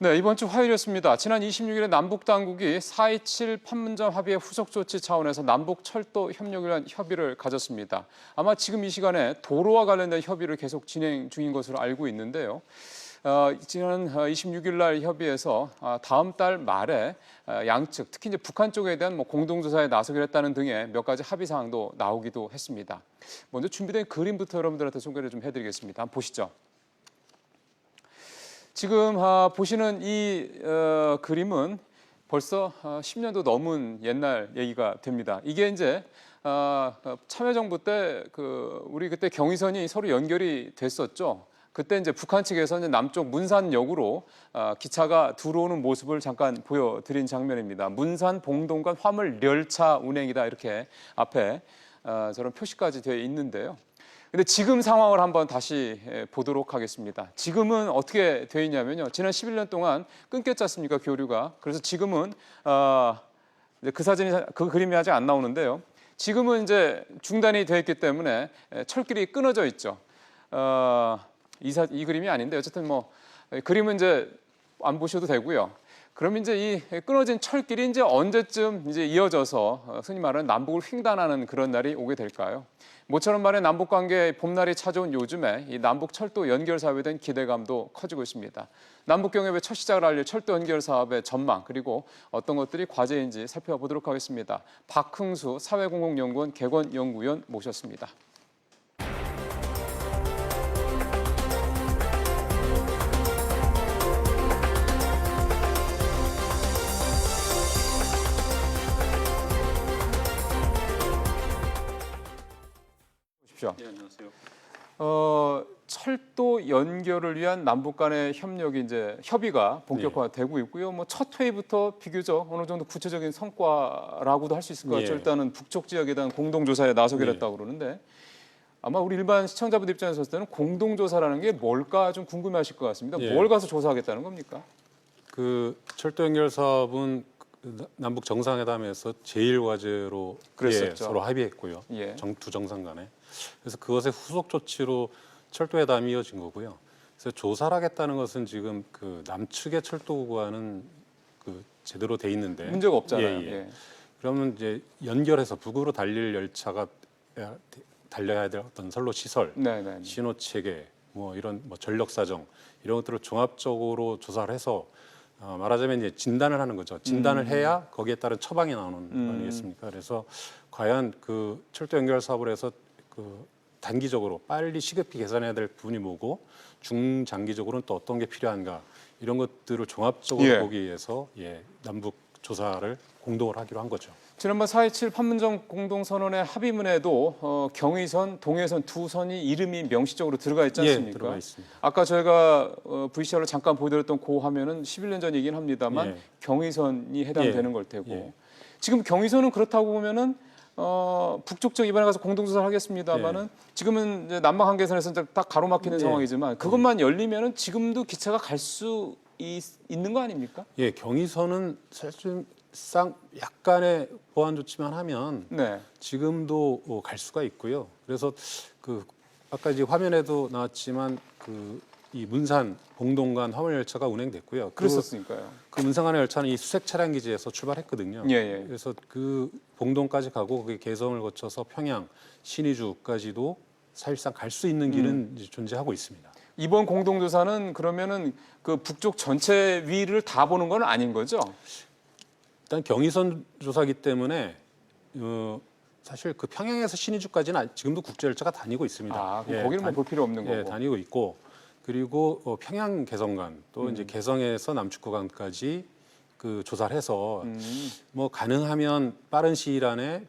네, 이번 주 화요일이었습니다. 지난 26일에 남북 당국이 4.27 판문점 합의의 후속 조치 차원에서 남북 철도 협력을 위한 협의를 가졌습니다. 아마 지금 이 시간에 도로와 관련된 협의를 계속 진행 중인 것으로 알고 있는데요. 지난 26일 날 협의에서 다음 달 말에 양측, 특히 이제 북한 쪽에 대한 공동조사에 나서기로 했다는 등의 몇 가지 합의 사항도 나오기도 했습니다. 먼저 준비된 그림부터 여러분들한테 소개를 좀 해드리겠습니다. 한번 보시죠. 지금 보시는 이 그림은 벌써 10년도 넘은 옛날 얘기가 됩니다. 이게 이제 참여정부 때 우리 그때 경의선이 서로 연결이 됐었죠. 그때 이제 북한 측에서 이제 남쪽 문산역으로 기차가 들어오는 모습을 잠깐 보여드린 장면입니다. 문산 봉동간 화물 열차 운행이다 이렇게 앞에 저런 표시까지 되어 있는데요. 근데 지금 상황을 한번 다시 보도록 하겠습니다. 지금은 어떻게 되어 있냐면요. 지난 11년 동안 끊겼지 않습니까, 교류가. 그래서 지금은 그 그림이 아직 안 나오는데요. 지금은 이제 중단이 되어 있기 때문에 철길이 끊어져 있죠. 이 그림이 아닌데 어쨌든 그림은 이제 안 보셔도 되고요. 그럼 이제 이 끊어진 철길이 이제 언제쯤 이제 이어져서 흔히 말하는 남북을 횡단하는 그런 날이 오게 될까요? 모처럼 말해 남북 관계의 봄날이 찾아온 요즘에 이 남북 철도 연결 사업에 대한 기대감도 커지고 있습니다. 남북 경협의 첫 시작을 알릴 철도 연결 사업의 전망 그리고 어떤 것들이 과제인지 살펴보도록 하겠습니다. 박흥수 사회공헌연구원 객원연구위원 모셨습니다. 네, 안녕하세요. 철도 연결을 위한 남북 간의 협의가 본격화되고 있고요. 첫 회의부터 비교적 어느 정도 구체적인 성과라고도 할 수 있을 것 같죠. 일단은 북쪽 지역에 대한 공동조사에 나서기로 했다고 그러는데 아마 우리 일반 시청자분들 입장에서 봤을 때는 공동조사라는 게 뭘까 좀 궁금해하실 것 같습니다. 뭘 가서 조사하겠다는 겁니까? 그 철도 연결 사업은 남북 정상회담에서 제일 과제로 서로 합의했고요. 두 정상 간에. 그래서 그것의 후속 조치로 철도회담이 이어진 거고요. 그래서 조사를 하겠다는 것은 지금 그 남측의 철도구간은 제대로 돼 있는데 문제가 없잖아요. 그러면 이제 연결해서 북으로 달릴 열차가 달려야 될 어떤 선로 시설, 신호 체계, 이런 전력 사정 이런 것들을 종합적으로 조사를 해서 말하자면 이제 진단을 하는 거죠. 진단을 해야 거기에 따른 처방이 나오는 거 아니겠습니까? 그래서 과연 그 철도 연결 사업을 해서 단기적으로 빨리 시급히 개선해야 될 부분이 뭐고 중장기적으로는 또 어떤 게 필요한가 이런 것들을 종합적으로 보기 위해서 남북 조사를 공동으로 하기로 한 거죠. 지난번 4.27 판문점 공동선언의 합의문에도 경의선, 동해선 두 선이 이름이 명시적으로 들어가 있지 않습니까? 들어가 있습니다. 아까 저희가 VCR로 잠깐 보여드렸던 그 화면은 11년 전이긴 합니다만 경의선이 해당되는 걸 테고 지금 경의선은 그렇다고 보면은 북쪽 지역 이번에 가서 공동조사를 하겠습니다만은 지금은 이제 남북 한계선에서 딱 가로막히는 상황이지만 그것만 열리면은 지금도 기차가 갈 수 있는 거 아닙니까? 경의선은 사실상 약간의 보완 조치만 하면 지금도 갈 수가 있고요. 그래서 아까 이제 화면에도 나왔지만 이 문산 봉동간 화물 열차가 운행됐고요. 그랬었으니까요. 그 문산 열차는 이 수색 차량 기지에서 출발했거든요. 그래서 그 봉동까지 가고 그 개성을 거쳐서 평양, 신의주까지도 사실상 갈 수 있는 길은 이제 존재하고 있습니다. 이번 공동조사는 그러면은 그 북쪽 전체 위를 다 보는 건 아닌 거죠? 일단 경의선 조사기 때문에 사실 그 평양에서 신의주까지는 지금도 국제 열차가 다니고 있습니다. 그럼 거기는 볼 필요 없는 거고. 다니고 있고 그리고 평양 개성간 또 이제 개성에서 남측 구간까지 조사를 해서 가능하면 빠른 시일 안에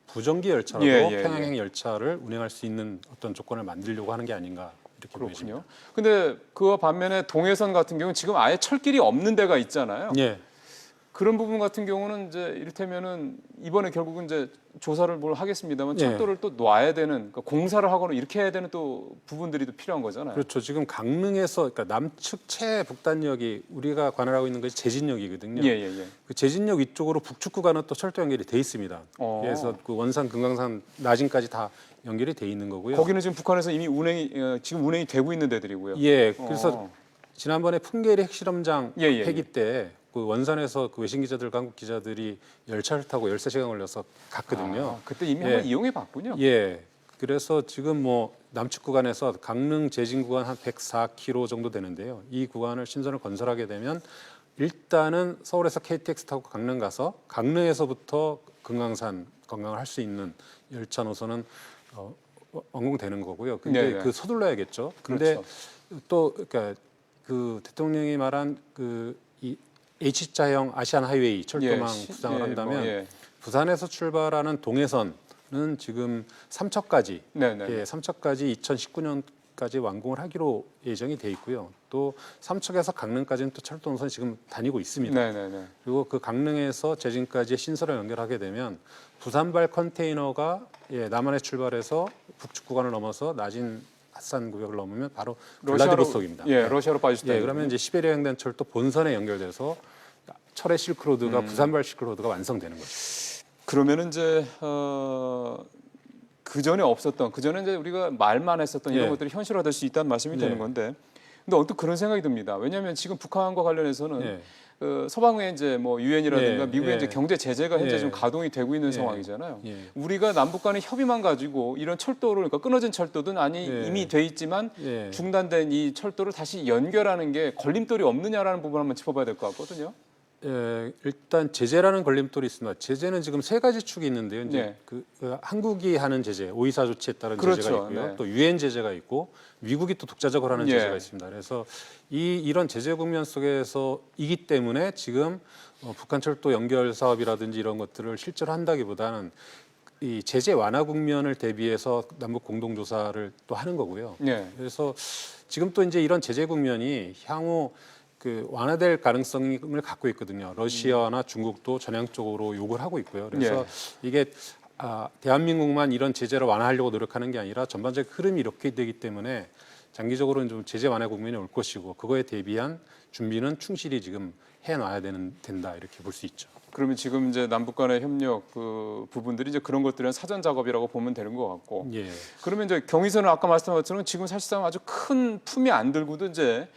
부정기 열차라도 평양행 열차를 운행할 수 있는 어떤 조건을 만들려고 하는 게 아닌가 이렇게 보여집니다. 근데 그와 반면에 동해선 같은 경우는 지금 아예 철길이 없는 데가 있잖아요. 그런 부분 같은 경우는 이제 이를테면은 이번에 결국은 이제 조사를 하겠습니다만 철도를 또 놔야 되는 공사를 하거나 이렇게 해야 되는 또 부분들이 또 필요한 거잖아요. 그렇죠. 지금 강릉에서 그러니까 남측 최북단역이 우리가 관할하고 있는 것이 제진역이거든요. 그 제진역 위쪽으로 북측 구간은 또 철도 연결이 돼 있습니다. 그래서 그 원산, 금강산, 나진까지 다 연결이 돼 있는 거고요. 거기는 지금 북한에서 이미 지금 운행이 되고 있는 데들이고요. 그래서 지난번에 풍계리 핵실험장 예, 예, 폐기 때 그 원산에서 그 외신 기자들과 한국 기자들이 열차를 타고 13시간 걸려서 갔거든요. 그때 이미 예. 한번 이용해 봤군요. 예. 그래서 지금 뭐 남측 구간에서 강릉 제진 구간 한 104km 정도 되는데요. 이 구간을 신선을 건설하게 되면 일단은 서울에서 KTX 타고 강릉 가서 강릉에서부터 금강산 관광을 할 수 있는 열차 노선은 완공되는 거고요. 근데 네, 그 서둘러야겠죠. 근데 그렇죠. 또 그러니까 그 대통령이 말한 그 이 H자형 아시안 하이웨이 철도망 부상을 한다면 예. 부산에서 출발하는 동해선은 지금 삼척까지 네네. 예, 삼척까지 2019년까지 완공을 하기로 예정이 돼 있고요. 또 삼척에서 강릉까지는 또 철도 노선이 지금 다니고 있습니다. 네네네. 그리고 그 강릉에서 제진까지의 신설을 연결하게 되면 부산발 컨테이너가 예, 남한에 출발해서 북측 구간을 넘어서 낮은 핫산 구역을 넘으면 바로 블라디보스톡입니다. 예, 러시아로 빠질 수 있다. 예, 그러면 이제 시베리아 횡단철도 본선에 연결돼서 철의 실크로드가 부산발 실크로드가 완성되는 거죠. 그러면은 이제 그 전에 없었던, 그 전에 이제 우리가 말만 했었던 이런 예. 것들이 현실화될 수 있다는 말씀이 네. 되는 건데, 근데 언뜻 그런 생각이 듭니다. 왜냐하면 지금 북한과 관련해서는 예. 서방의 이제 뭐 유엔이라든가 예, 미국의 예. 이제 경제 제재가 현재 예. 좀 가동이 되고 있는 예. 상황이잖아요. 예. 우리가 남북 간의 협의만 가지고 이런 철도를, 그러니까 끊어진 철도든 아니 예. 이미 돼 있지만 예. 중단된 이 철도를 다시 연결하는 게 걸림돌이 없느냐라는 부분 한번 짚어봐야 될 것 같거든요. 예, 일단 제재라는 걸림돌이 있습니다. 제재는 지금 세 가지 축이 있는데요. 이제 네. 그 한국이 하는 제재, 오이사 조치에 따른 그렇죠. 제재가 있고요. 네. 또 유엔 제재가 있고 미국이 또 독자적으로 하는 예. 제재가 있습니다. 그래서 이런 제재 국면 속에서이기 때문에 지금 북한 철도 연결 사업이라든지 이런 것들을 실제로 한다기보다는 이 제재 완화 국면을 대비해서 남북 공동 조사를 또 하는 거고요. 네. 그래서 지금 또 이제 이런 제재 국면이 향후 그 완화될 가능성을 갖고 있거든요. 러시아나 중국도 전향적으로 요구를 하고 있고요. 그래서 이게 대한민국만 이런 제재를 완화하려고 노력하는 게 아니라 전반적 흐름이 이렇게 되기 때문에 장기적으로는 좀 제재 완화 국면이 올 것이고 그거에 대비한 준비는 충실히 지금 해놔야 된다 이렇게 볼 수 있죠. 그러면 지금 이제 남북 간의 협력 그 부분들이 이제 그런 것들은 사전 작업이라고 보면 되는 것 같고. 예. 그러면 이제 경의선은 아까 말씀한 것처럼 지금 사실상 아주 큰 품이 안 들고도 이제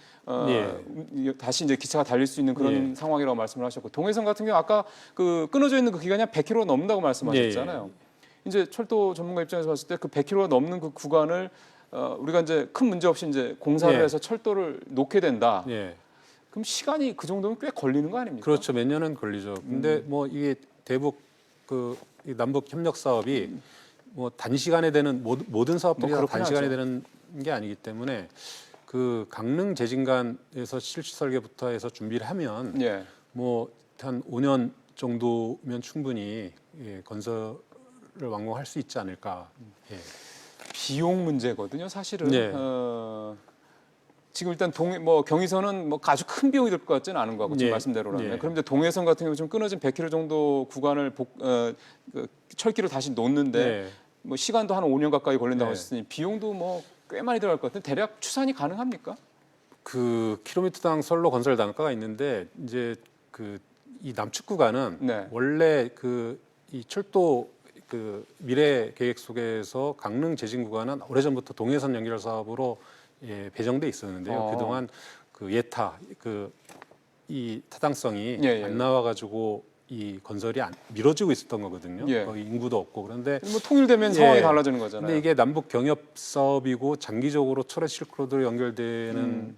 다시 이제 기차가 달릴 수 있는 그런 상황이라고 말씀을 하셨고, 동해선 같은 경우 아까 그 끊어져 있는 그 기간이 한 100km 넘는다고 말씀하셨잖아요. 이제 철도 전문가 입장에서 봤을 때 그 100km가 넘는 그 구간을 우리가 이제 큰 문제 없이 이제 공사를 해서 철도를 놓게 된다. 그럼 시간이 그 정도면 꽤 걸리는 거 아닙니까? 그렇죠. 몇 년은 걸리죠. 근데 뭐 이게 대북 이 남북 협력 사업이 뭐 단시간에 되는 모든 사업들이 다 단시간에 되는 게 아니기 때문에 그 강릉 제진간에서 실시 설계부터 해서 준비를 하면 뭐 한 5년 정도면 충분히 건설을 완공할 수 있지 않을까. 비용 문제거든요, 사실은. 지금 일단 경의선은 뭐 아주 큰 비용이 들 것 같지는 않은 것 같고 지금 말씀대로라면. 그럼 이제 동해선 같은 경우 좀 끊어진 100km 정도 구간을 그 철기로 다시 놓는데 뭐 시간도 한 5년 가까이 걸린다고 하셨으니 비용도 뭐 꽤 많이 들어갈 것 같은데 대략 추산이 가능합니까? 그 킬로미터당 선로 건설 단가가 있는데 이제 그 이 남측 구간은 원래 그 이 철도 그 미래 계획 속에서 강릉 제진 구간은 오래전부터 동해선 연결 사업으로 배정돼 있었는데요. 그동안 그 예타 이 타당성이 안 나와가지고 이 건설이 미뤄지고 있었던 거거든요. 거의 인구도 없고. 그런데 뭐 통일되면 상황이 달라지는 거잖아요. 근데 이게 남북 경협 사업이고 장기적으로 철의 실크로드로 연결되는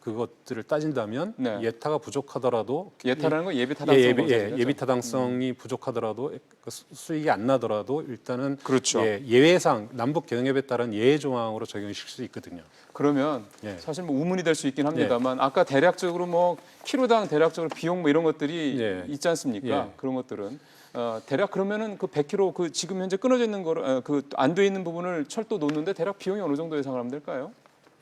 그것들을 따진다면 예타가 부족하더라도 예타라는 건 예비 타당성 예비 타당성이 부족하더라도 그 수익이 안 나더라도 일단은 그렇죠. 예외상 남북 경협에 따른 예외 조항으로 적용시킬 수 있거든요. 그러면 사실 뭐 우문이 될 수 있긴 합니다만 아까 대략적으로 뭐 키로당 대략적으로 비용 뭐 이런 것들이 있지 않습니까? 그런 것들은 대략 그러면은 그 100km 그 지금 현재 끊어져 있는 거를 그 안 돼 있는 부분을 철도 놓는데 대략 비용이 어느 정도 예상을 하면 될까요?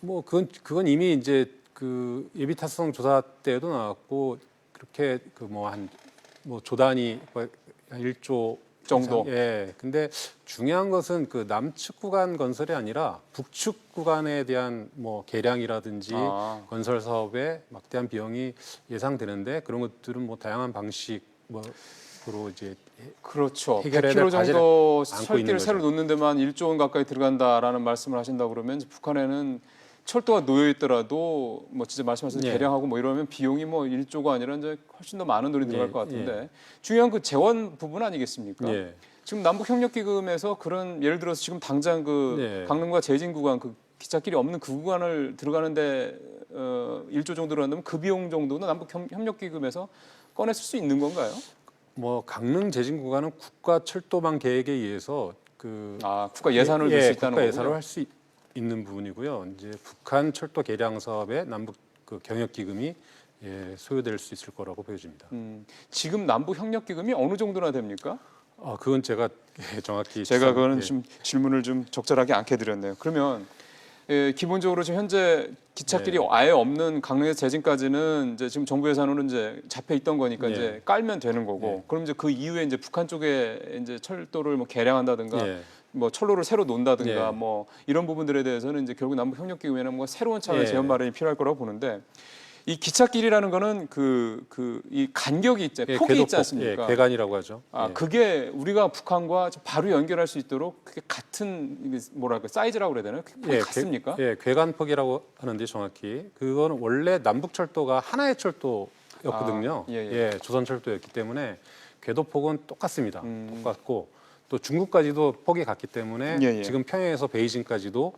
뭐 그건 이미 이제 그 예비 타성 조사 때도 나왔고 그렇게 그 뭐 한 뭐 조단위 한 1조 정도. 근데 중요한 것은 그 남측 구간 건설이 아니라 북측 구간에 대한 뭐 개량이라든지 건설 사업에 막대한 비용이 예상되는데 그런 것들은 뭐 다양한 방식 뭐로 이제 그렇죠. 100km 정도 철기를 새로 놓는 데만 1조 원 가까이 들어간다라는 말씀을 하신다 그러면 북한에는 철도가 놓여 있더라도 뭐 진짜 말씀하신 예. 개량하고 뭐 이러면 비용이 뭐 1조가 아니라 이제 훨씬 더 많은 돈이 들어갈 예, 것 같은데 예. 중요한 그 재원 부분 아니겠습니까? 예. 지금 남북협력기금에서 그런 예를 들어서 지금 당장 그 예. 강릉과 제진 구간 그 기찻길이 없는 그 구간을 들어가는데 1조 정도 들어간다면 그 비용 정도는 남북협력기금에서 꺼냈을 수 있는 건가요? 뭐 강릉 제진 구간은 국가 철도망 계획에 의해서 국가 예산을 넣을 수 있다는 국가 거군요. 예산을 할 수 있는 부분이고요. 이제 북한 철도 개량 사업에 남북 그 경협 기금이 소요될 수 있을 거라고 보여집니다. 지금 남북협력기금이 어느 정도나 됩니까? 그건 제가 정확히 제가 그거는 좀 질문을 좀 적절하게 않게 드렸네요. 그러면 기본적으로 지금 현재 기찻길이 아예 없는 강릉에서 제진까지는 이제 지금 정부 예산으로 이제 잡혀 있던 거니까 이제 깔면 되는 거고. 그럼 이제 그 이후에 이제 북한 쪽에 이제 철도를 뭐 개량한다든가 뭐 철로를 새로 논다든가 뭐 이런 부분들에 대해서는 이제 결국 남북협력기금에는 뭔가 새로운 차원의 재원 마련이 필요할 거라고 보는데 이 기찻길이라는 거는 이 간격이 있잖아요. 폭이 있지 않습니까? 괴간이라고 하죠. 그게 우리가 북한과 바로 연결할 수 있도록 그게 같은 뭐랄까 사이즈라고 그래야 되나요? 폭이 같습니까? 괴간폭이라고 하는데 정확히 그거는 원래 남북철도가 하나의 철도였거든요. 조선철도였기 때문에 궤도폭은 똑같습니다. 똑같고 또 중국까지도 폭이 같기 때문에 지금 평양에서 베이징까지도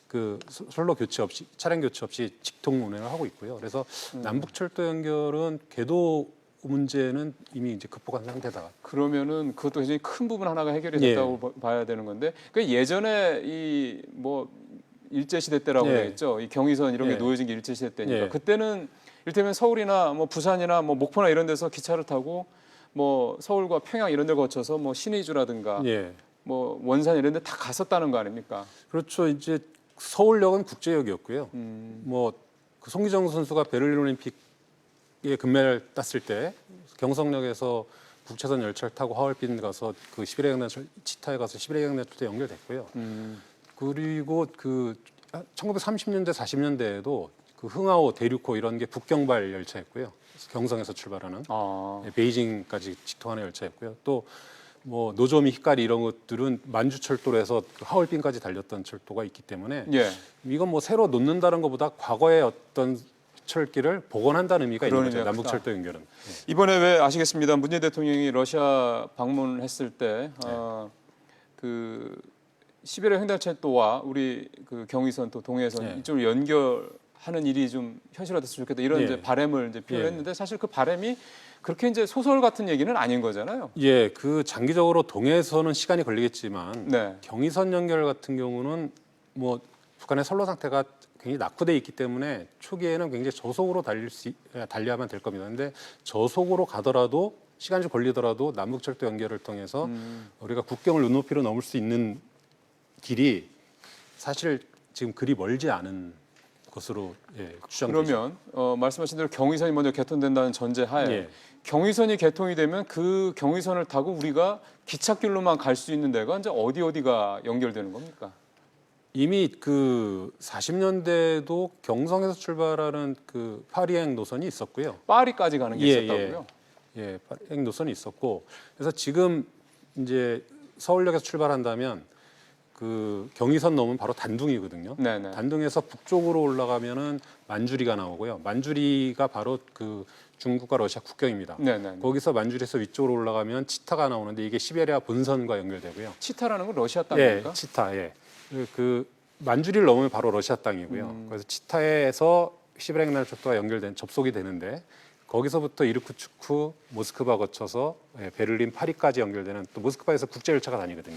그 선로 교체 없이 차량 교체 없이 직통 운행을 하고 있고요. 그래서 남북 철도 연결은 궤도 문제는 이미 이제 극복한 상태다. 그러면은 그것도 굉장히 큰 부분 하나가 해결이 됐다고 봐야 되는 건데 그 예전에 이 뭐 일제 시대 때라고 그랬죠. 이 경의선 이런 게 놓여진 게 일제 시대 때니까 그때는 이를테면 서울이나 뭐 부산이나 뭐 목포나 이런 데서 기차를 타고 뭐 서울과 평양 이런 데 거쳐서 뭐 신의주라든가 뭐 원산 이런 데 다 갔었다는 거 아닙니까? 그렇죠. 이제 서울역은 국제역이었고요. 뭐 그 송기정 선수가 베를린 올림픽에 금메달 땄을 때 경성역에서 국채선 열차를 타고 하얼빈 가서 그 시베리아 횡단철 치타에 가서 시베리아 횡단철도 연결됐고요. 그리고 그 1930년대 40년대에도 그 흥하오 대륙호 이런 게 북경발 열차였고요. 경성에서 출발하는 베이징까지 직통하는 열차였고요. 또 뭐 노조미 히카리 이런 것들은 만주철도로 해서 그 하얼빈까지 달렸던 철도가 있기 때문에 이건 뭐 새로 놓는다는 것보다 과거의 어떤 철길을 복원한다는 의미가 있는 거죠. 남북철도 연결은. 이번에 왜 아시겠습니다. 문재인 대통령이 러시아 방문했을 때 그 시베리아 횡단철도와 우리 그 경의선 또 동해선 이쪽을 연결하는 일이 좀 현실화됐으면 좋겠다 이런 이제 바람을 이제 표현했는데 사실 그 바람이 그렇게 이제 소설 같은 얘기는 아닌 거잖아요. 그 장기적으로 동해선은 시간이 걸리겠지만 경의선 연결 같은 경우는 뭐 북한의 선로 상태가 굉장히 낙후돼 있기 때문에 초기에는 굉장히 저속으로 달려야만 될 겁니다. 그런데 저속으로 가더라도 시간이 좀 걸리더라도 남북철도 연결을 통해서 우리가 국경을 눈높이로 넘을 수 있는 길이 사실 지금 그리 멀지 않은 것으로 추정되죠. 그러면 말씀하신 대로 경의선이 먼저 개통된다는 전제하에 경의선이 개통이 되면 그 경의선을 타고 우리가 기찻길로만 갈 수 있는 데가 이제 어디가 연결되는 겁니까? 이미 그 40년대도 경성에서 출발하는 그 파리행 노선이 있었고요. 파리까지 가는 게 있었다고요? 파리행 노선이 있었고 그래서 지금 이제 서울역에서 출발한다면 그 경의선 넘으면 바로 단둥이거든요. 단둥에서 북쪽으로 올라가면은 만주리가 나오고요. 만주리가 바로 그 중국과 러시아 국경입니다. 거기서 만주리에서 위쪽으로 올라가면 치타가 나오는데 이게 시베리아 본선과 연결되고요. 치타라는 건 러시아 땅입니까? 치타. 그 만주리를 넘으면 바로 러시아 땅이고요. 그래서 치타에서 시베리아 횡단철도가 연결된 접속이 되는데 거기서부터 이르쿠츠크, 모스크바 거쳐서 베를린, 파리까지 연결되는 또 모스크바에서 국제 열차가 다니거든요.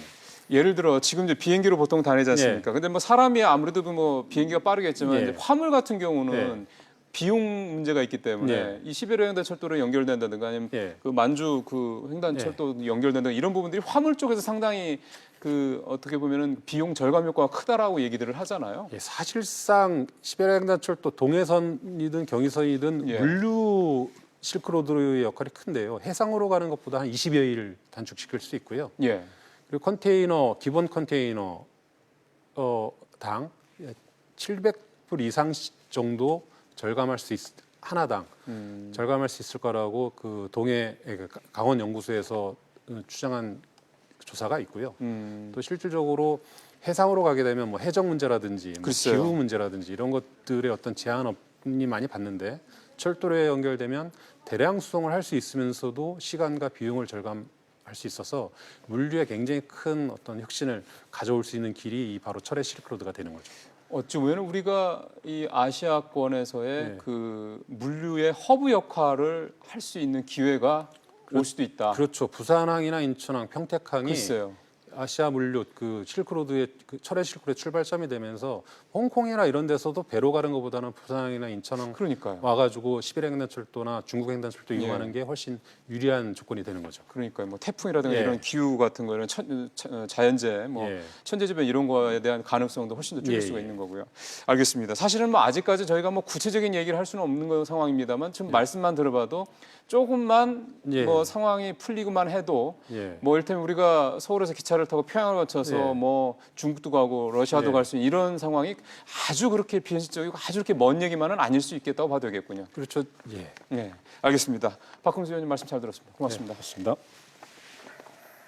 예를 들어 지금 이제 비행기로 보통 다니지 않습니까? 근데 뭐 사람이 아무래도 뭐 비행기가 빠르겠지만 이제 화물 같은 경우는 비용 문제가 있기 때문에 이 시베리아 횡단철도로 연결된다든가 아니면 그 만주 그 횡단철도 연결된다든가 이런 부분들이 화물 쪽에서 상당히 그 어떻게 보면은 비용 절감 효과가 크다라고 얘기들을 하잖아요. 사실상 시베리아 횡단철도 동해선이든 경의선이든 물류 실크로드의 역할이 큰데요. 해상으로 가는 것보다 한 20여일 단축시킬 수 있고요. 그리고 컨테이너 기본 컨테이너 당 700불 이상 정도 절감할 수 하나당 절감할 수 있을 거라고 그 동해 강원 연구소에서 추정한 조사가 있고요. 또 실질적으로 해상으로 가게 되면 뭐 해적 문제라든지 뭐 글쎄요. 기후 문제라든지 이런 것들의 어떤 제한이 많이 받는데 철도로에 연결되면 대량 수송을 할 수 있으면서도 시간과 비용을 절감할 수 있어서 물류에 굉장히 큰 어떤 혁신을 가져올 수 있는 길이 이 바로 철의 실크로드가 되는 거죠. 어찌 보면 우리가 이 아시아권에서의 네. 그 물류의 허브 역할을 할 수 있는 기회가 올 수도 있다. 그렇죠. 부산항이나 인천항, 평택항이 글쎄요. 아시아 물류 그 실크로드의 그 철의 실크로드의 출발점이 되면서 홍콩이나 이런 데서도 배로 가는 것보다는 부산항이나 인천항 그러니까요. 와가지고 시베리아 횡단철도나 중국 횡단철도 예. 이용하는 게 훨씬 유리한 조건이 되는 거죠. 그러니까요. 뭐 태풍이라든가 예. 이런 기후 같은 거 이런 자연재해, 뭐 예. 천재지변 이런 거에 대한 가능성도 훨씬 더 줄일 예, 수가 예. 있는 거고요. 알겠습니다. 사실은 뭐 아직까지 저희가 뭐 구체적인 얘기를 할 수는 없는 상황입니다만 지금 말씀만 들어봐도 조금만 예. 뭐 상황이 풀리고만 해도 예. 뭐 이를테면 우리가 서울에서 기차를 타고 평양을 거쳐서 예. 뭐 중국도 가고 러시아도 예. 갈 수 있는 이런 상황이 아주 그렇게 비현실적이고 아주 그렇게 먼 얘기만은 아닐 수 있겠다고 봐도 되겠군요. 그렇죠. 예. 네, 알겠습니다. 박홍수 의원님 말씀 잘 들었습니다. 고맙습니다. 네, 고맙습니다.